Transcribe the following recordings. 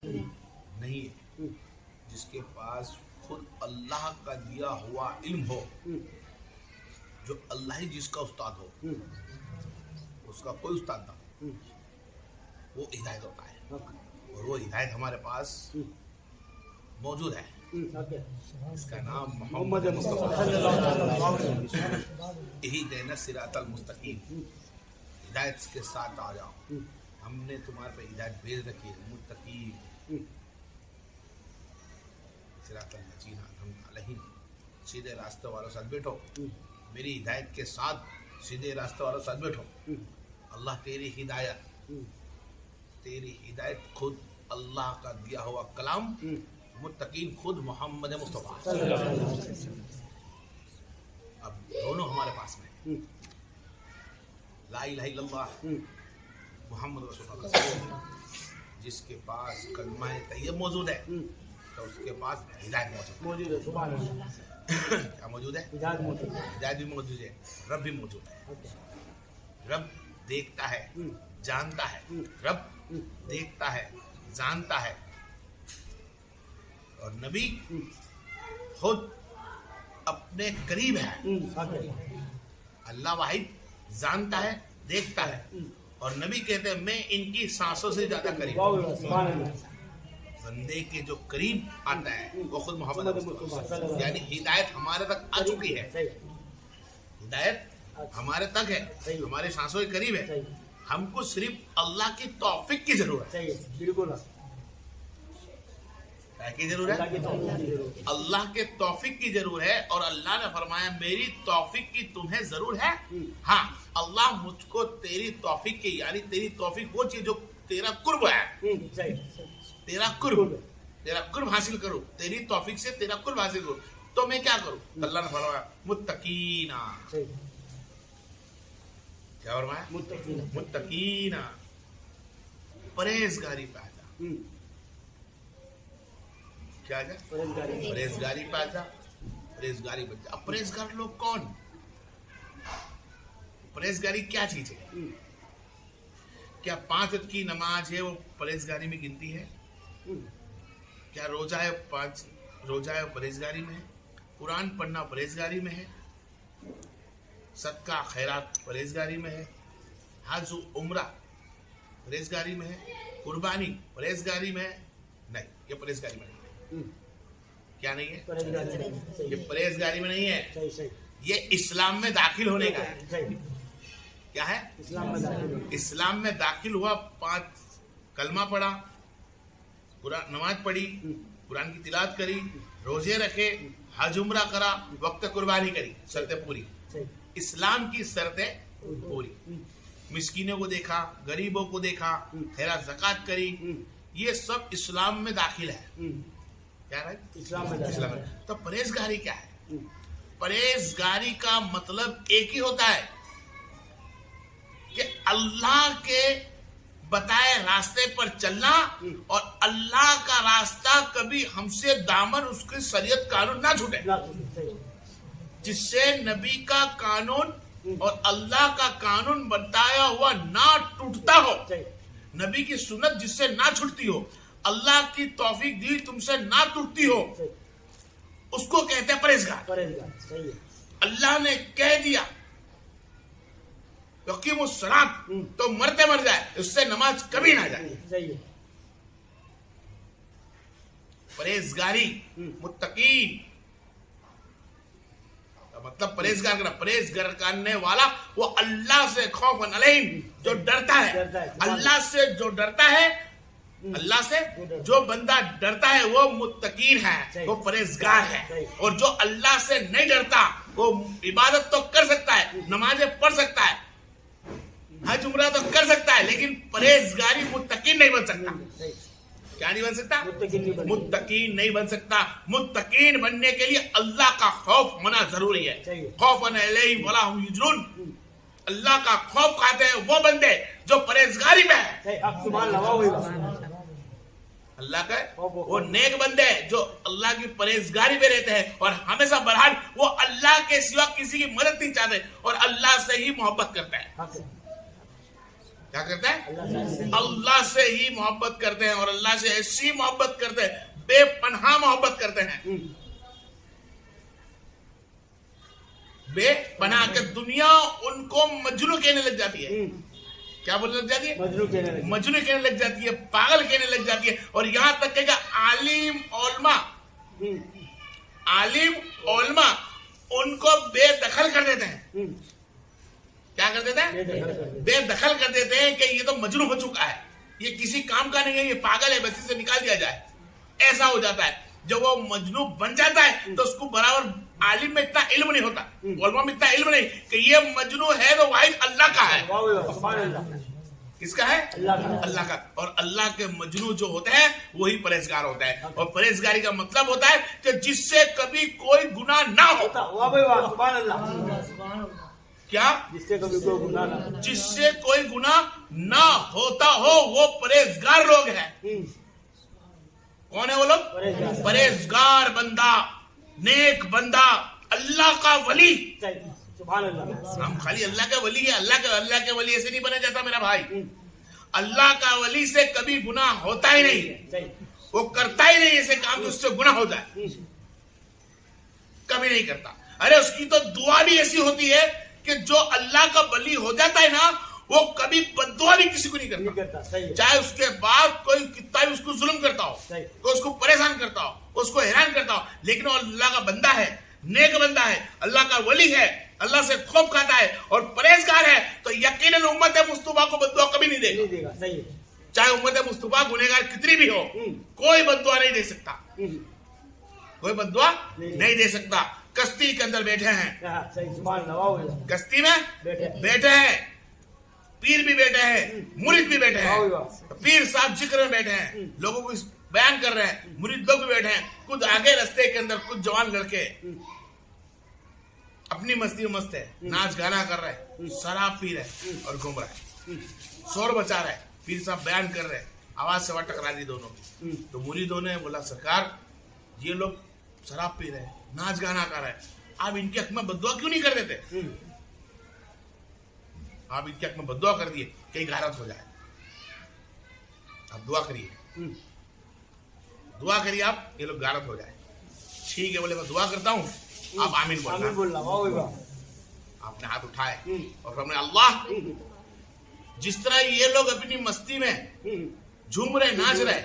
نہیں ہے جس کے پاس خود اللہ کا دیا ہوا علم ہو، جو اللہ ہی جس کا استاد ہو، اس کا کوئی استاد نہ ہو، وہ ہدایت ہوتا ہے، اور وہ ہدایت ہمارے پاس موجود ہے۔ اس کا نام محمد مصطفیٰ اہدنا الصراط المستقیم، ہدایت کے ساتھ آ جاؤ، ہم نے تمہارے پہ ہدایت بھیج رکھی ہے، متقین صراط الذین انعمت علیہم، سیدھے راستے والوں ساتھ بیٹھو، میری ہدایت کے ساتھ سیدھے راستے والوں ساتھ بیٹھو۔ اللہ تیری ہدایت خود اللہ کا دیا ہوا کلام، متقین خود محمد مصطفیٰ، اب دونوں ہمارے پاس میں، لا الہ الا اللہ محمد رسول اللہ، جس کے پاس کلمہ طیب موجود ہے تو اس کے پاس ہدایت موجود ہے۔ سبحان اللہ، کیا موجود ہے؟ ہدایت بھی موجود ہے، رب بھی موجود ہے۔ رب دیکھتا ہے، جانتا ہے، رب دیکھتا ہے، جانتا ہے، اور نبی خود اپنے قریب ہے۔ اللہ واحد جانتا ہے، دیکھتا ہے، اور نبی کہتے ہیں میں ان کی سانسوں سے زیادہ قریب ہوں۔ بندے کے جو قریب آتا ہے وہ خود محمد مصطفیٰ، یعنی ہدایت ہمارے تک آ چکی ہے، ہدایت ہمارے تک ہے، ہمارے سانسوں کے قریب ہے، ہم کو صرف اللہ کی توفیق کی ضرورت ہے۔ بالکل کی ضرورت ہے، اللہ کے توفیق کی ضرورت ہے، اور اللہ نے فرمایا میری توفیق کی تمہیں ضرور ہے۔ ہاں، اللہ مجھ کو تیری توفیق کی، یعنی تیری توفیق وہ چیز جو تیرا قرب ہے، تیرا قرب حاصل کرو، تیری توفیق سے تیرا قرب حاصل کرو، تو میں کیا کروں؟ اللہ نے فرمایا متقین، کیا فرمایا؟ متقین، پرہیزگاری پہ آ جا، کیا جا؟ پرہیزگاری پہ آ جا، پرہیزگاری بن جا۔ اب پرہیزگار لوگ کون؟ پرہیزگاری کیا چیز ہے؟ کیا 5 وقت کی نماز ہے وہ پرہیزگاری میں گنتی ہے؟ کیا روزہ ہے 5 روزہ ہے پرہیزگاری میں ہے؟ قرآن پڑھنا پرہیزگاری میں ہے؟ صدقہ خیرات پرہیزگاری میں ہے؟ حج و عمرہ پرہیزگاری میں ہے؟ قربانی پرہیزگاری میں ہے؟ نہیں، یہ پرہیزگاری میں نہیں ہے۔ کیا نہیں ہے؟ یہ پرہیزگاری میں نہیں ہے، یہ اسلام میں داخل ہونے کا ہے۔ کیا ہے؟ اسلام میں داخل ہوا، 5 کلمہ پڑھا، نماز پڑھی، قرآن کی تلاوت کری، روزے رکھے، حج عمرہ کرا، وقت قربانی کری، شرطیں پوری، اسلام کی شرطیں پوری، مسکینوں کو دیکھا، غریبوں کو دیکھا، خیرات زکوٰۃ کری، یہ سب اسلام میں داخل ہے۔ کیا ہے؟ اسلام میں۔ تو پرہیزگاری کیا ہے؟ پرہیزگاری کا مطلب ایک ہی ہوتا ہے کہ اللہ کے بتائے راستے پر چلنا، اور اللہ کا راستہ کبھی ہم سے دامن اس کی شریعت قانون نہ چھوٹے، جس سے نبی کا قانون اور اللہ کا قانون بتایا ہوا نہ ٹوٹتا ہو، نبی کی سنت جس سے نہ چھوٹتی ہو، اللہ کی توفیق دی تم سے نہ ٹوٹتی ہو، اس کو کہتے ہیں پرہیزگار۔ اللہ نے کہہ دیا یقیم الصلاۃ، تو مرتے مر جائے، اس سے نماز کبھی نہ جائے۔ پرہیزگاری، متقین، مطلب پرہیزگار کرنا، پرہیزگار کرنے والا وہ اللہ سے خوف علیہم، جو ڈرتا ہے اللہ سے، جو ڈرتا ہے اللہ سے، جو بندہ ڈرتا ہے وہ متقین ہے، وہ پرہیزگار ہے۔ اور جو اللہ سے نہیں ڈرتا وہ عبادت تو کر سکتا ہے، نمازیں پڑھ سکتا ہے، حج عمرہ تو کر سکتا ہے، لیکن پرہیزگاری متقین نہیں بن سکتا۔ کیا نہیں بن سکتا؟ متقین نہیں بن سکتا۔ متقین بننے کے لیے اللہ کا خوف ہونا ضروری ہے۔ خوف علیہم ولا هم یحزنون، اللہ کا خوف کھاتے ہیں وہ بندے جو پرہیزگاری میں ہے۔ اللہ کا وہ نیک بندے جو اللہ کی پرہیزگاری میں رہتے ہیں، اور ہمیشہ برحال وہ اللہ کے سوا کسی کی مدد نہیں چاہتے، اور اللہ سے ہی محبت کرتے ہیں۔ کیا کرتا ہے؟ اللہ سے ہی محبت کرتے ہیں، اور اللہ سے ایسی محبت کرتے ہیں، بے پناہ محبت کرتے ہیں، بے پناہ کہ دنیا ان کو مجنوں کہنے لگ جاتی ہے. کیا بولنے لگ جاتی ہے؟ مجنوں کہنے لگ جاتی ہے، پاگل کہنے لگ جاتی ہے. اور یہاں تک کہ عالم علماء ان کو بے دخل کر دیتے ہیں. کیا کر دیتے ہیں؟ بے دخل کر دیتے ہیں کہ یہ تو مجنوں ہو چکا ہے، یہ کسی کام کا نہیں ہے، یہ پاگل ہے، بس اسے نکال دیا جائے. ایسا ہو جاتا ہے. جب وہ مجنوں بن جاتا ہے تو اس کو برابر عالم میں اتنا علم نہیں ہوتا، علماء میں اتنا علم نہیں کہ یہ مجنوں ہے تو واحد اللہ کا ہے. کس کا ہے؟ اللہ کا. اور اللہ کے مجنوں جو ہوتے ہیں وہی پرہیزگار ہوتا ہے. اور پرہیزگاری کا مطلب ہوتا ہے کہ جس سے کبھی کوئی گناہ نہ ہو. کیا؟ جس سے کوئی گناہ نہ ہوتا ہو وہ پرہیزگار لوگ ہیں. کون ہے وہ لوگ؟ پرہیزگار بندہ، نیک بندہ، اللہ کا ولی. ہم خالی اللہ کا ولی ہے، اللہ کے ولی ایسے نہیں بنا جاتا میرا بھائی. اللہ کا ولی سے کبھی گناہ ہوتا ہی نہیں، وہ کرتا ہی نہیں ایسے کام اس سے گناہ ہوتا ہے، کبھی نہیں کرتا. ارے اس کی تو دعا بھی ایسی ہوتی ہے کہ جو اللہ کا ولی ہو جاتا ہے نا وہ کبھی بددعا بھی کسی کو نہیں کرتا، چاہے اس کے بعد کوئی کتنا بھی اس کو ظلم کرتا ہو، کوئی اس کو پریشان کرتا ہو، اس کو حیران کرتا ہو، لیکن وہ اللہ کا بندہ ہے، نیک بندہ ہے، اللہ کا ولی ہے، اللہ سے خوف کھاتا ہے اور پرہیزگار ہے، تو یقیناً امت مصطفیٰ کو بددعا کبھی نہیں دے گا. چاہے امت مصطفیٰ گنہگار کتنی بھی ہو، کوئی بددعا نہیں دے سکتا، کوئی بددعا نہیں دے سکتا. کشتی کے اندر بیٹھے ہیں، کشتی میں بیٹھے ہیں، پیر بھی بیٹھے ہیں، مرید بھی بیٹھے ہیں. پیر صاحب ذکر میں بیٹھے ہیں، لوگوں کو بیان کر رہے ہیں، مرید لوگ بھی بیٹھے ہیں. کچھ آگے رستے کے اندر کچھ جوان لڑکے اپنی مستی میں مست ہے، ناچ گانا کر رہے ہیں، شراب پی رہے اور گھوم رہے، شور بچا رہے. پیر صاحب بیان کر رہے، آواز سے ٹکرا دی دونوں کی. تو مریدوں نے بولا سرکار یہ لوگ شراب پی رہے، ناچ گانا کر رہے، آپ ان کے حق میں بددعا کیوں نہیں کر دیتے؟ آپ ان کے حق میں بددعا کر دیے کہیں غارت ہو جائے. آپ دعا کریے، دعا کریے آپ یہ لوگ غارت ہو جائے. ٹھیک ہے، بولے میں دعا کرتا ہوں، آپ آمین بولنا. آپ نے ہاتھ اٹھائے اور ہم نے اللہ جس طرح یہ لوگ اپنی مستی میں جھوم رہے، ناچ رہے،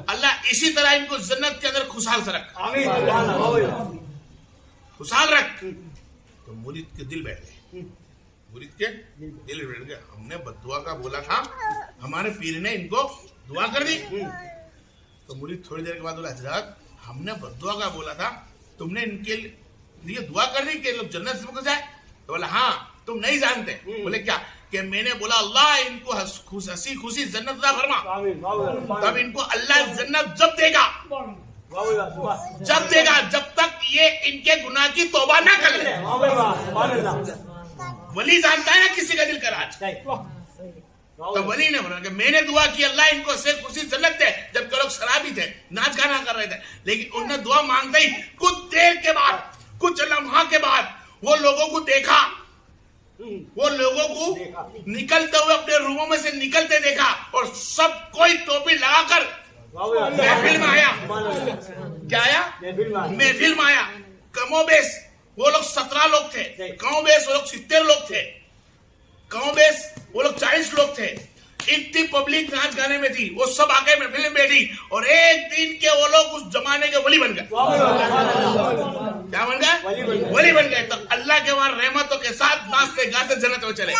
اللہ اسی طرح ان کو جنت کے اندر خوشحال سے رکھ، خوشحال رکھ. تو مرید کے دل بیٹھ گئے، مرید کے دل بیٹھ گئے. ہم نے بددعا کا بولا تھا، ہمارے پیر نے ان کو دعا کر دی. تو مرید تھوڑی دیر کے بعد بولا حضرت ہم نے بددعا کا بولا تھا، تم نے ان کے لیے دعا کر دی کہ لوگ جنت سے نکل جائے؟ تو بولا ہاں تم نہیں جانتے. بولے کیا؟ کہ میں نے بولا اللہ ان کو ہنسی خوشی جنت عطا فرما. تب ان کو اللہ جنت جب دے گا، جب دے گا جب تک یہ ان کے گناہ کی توبہ نہ کر لے. ولی جانتا ہے نا کسی کا دل کا راج. تو ولی نے بولا کہ میں نے دعا کی اللہ ان کو سے خوشی جنت دے، جبکہ لوگ شرابی تھے، ناچ گانا کر رہے تھے. لیکن انہوں نے دعا مانگتے ہی کچھ دیر کے بعد، کچھ لمحہ کے بعد وہ لوگوں کو دیکھا، وہ لوگوں کو نکلتے ہوئے اپنے روموں میں سے نکلتے دیکھا، اور سب کوئی ٹوپی لگا کر محفل میں آیا. کیا آیا؟ محفل میں آیا. کم و بیش وہ لوگ 17 لوگ تھے، کم و بیش وہ لوگ 70 لوگ تھے، کم و بیش وہ لوگ 40 لوگ تھے. اتنی پبلک ناچ گانے میں تھی، وہ سب آ کے محفل میں بیٹھی، اور ایک دن کے وہ لوگ اس زمانے کے ولی بن گئے. کیا بن گئے؟ ولی بن گئے. تو اللہ کے وہاں رحمتوں کے ساتھ ناچتے گاتے جنت میں چلے.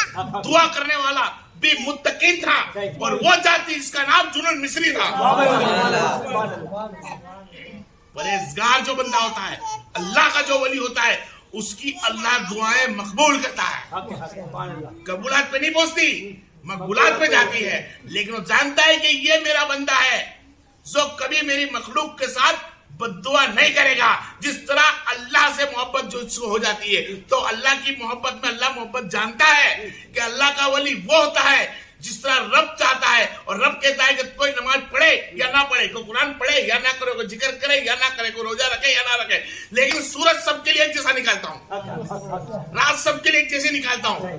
دعا کرنے والا بھی متقی تھا، اور وہ جاتی جس کا نام جنون مصری تھا. پرہیزگار جو بندہ ہوتا ہے، اللہ کا جو ولی ہوتا ہے، اس کی اللہ دعائیں مقبول کرتا ہے. قبولات پہ نہیں پہنچتی، مقبولات پہ جاتی ہے. لیکن وہ جانتا ہے کہ یہ میرا بندہ ہے جو کبھی میری مخلوق کے ساتھ بددعا نہیں کرے گا. جس طرح اللہ سے محبت جو اس کو ہو جاتی ہے، تو اللہ کی محبت میں اللہ محبت جانتا ہے کہ اللہ کا ولی وہ ہوتا ہے جس طرح رب چاہتا ہے. اور رب کہتا ہے کہ کوئی نماز پڑھے یا نہ پڑھے، کوئی قرآن پڑھے یا نہ کرے، کوئی ذکر کرے یا نہ کرے، کوئی روزہ رکھے یا نہ رکھے، لیکن سورج سب کے لیے ایک جیسا نکالتا ہوں، رات سب کے لیے ایک جیسے نکالتا ہوں.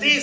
30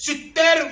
70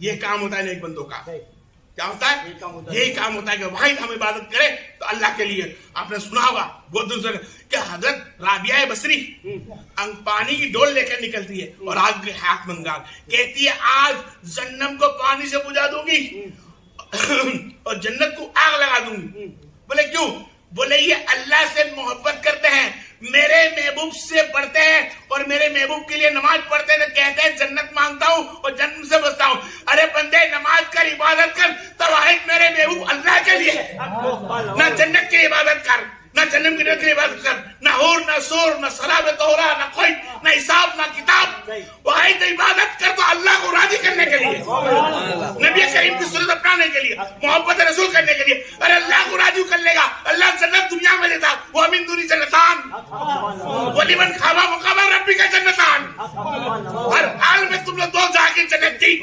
یہ کام ہوتا ہے نیک بندوں کا. کیا ہوتا ہے؟ یہی کام ہوتا ہے. یہی کام ہوتا ہے کہ واحد ہم عبادت کریں تو اللہ کے لیے. آپ نے سنا ہوگا بہت دن سے کہ حضرت رابعہ بصری پانی کی ڈول لے کر نکلتی ہے اور آگ کے ہاتھ منگال کہتی ہے آج جہنم کو پانی سے بجھا دوں گی اور جنت کو آگ لگا دوں گی. بولے کیوں؟ بولے یہ اللہ سے محبت کرتے ہیں, میرے محبوب سے پڑھتے ہیں اور میرے محبوب کے لیے نماز پڑھتے ہیں تو کہتے ہیں جنت مانگتا ہوں اور جنت سے بچتا ہوں. ارے بندے نماز کر, عبادت کر, تو واحد میرے محبوب اللہ کے لیے, نہ جنت کی عبادت کر, نہ جنم کی نعمت کی عبادت کر, نہ ہور نہ سور نہ شراب طہورا نہ کوئی نہ حساب نہ کتاب. واحد عبادت کر تو اللہ کو راضی کرنے کے لیے, نبی کریم کی سنت اپنانے کے لیے, محبت رسول کرنے کے لیے. ارے اللہ کو راضی کر لے گا. اللہ جنت دنیا میں دیتا, وہ من دونی جنتان ولیمن خابا مقام ربی کا جنتان. ہر حال میں تم نے دو جہاں کی جنت دی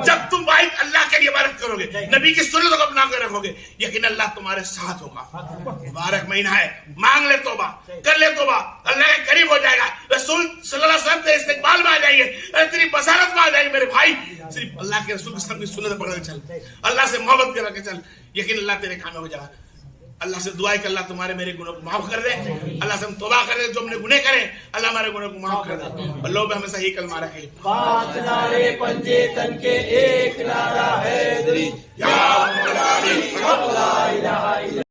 جب تم واحد اللہ کے لیے عبادت کرو گے, نبی کی سنت کو اپنا کے رکھو گے. یقین اللہ تمہارے ساتھ ہوگا. مبارک مہینہ ہے, مانگ لے توبہ, کر لے توبہ, اللہ کے قریب ہو جائے گا. رسول صلی اللہ علیہ وسلم کے استقبال میں آ جائیے, تیری بصارت میں آ جائیے. میرے بھائی صرف اللہ کے رسول کی سنت پکڑ کے چل, اللہ سے محبت کر کے چل, یقین اللہ تیرے کام میں ہو جائے گا. اللہ سے دعا ہے کہ اللہ تمہارے میرے گناہوں کو معاف کر دے. اللہ سے ہم توبہ کر دے, جو ہم نے گناہ کرے اللہ ہمارے گناہوں کو معاف کر دے. اللہ پہ ہمیں صحیح کلمہ رکھے. 5 نعرے پنجے تن کے, ایک نعرہ حیدری, یا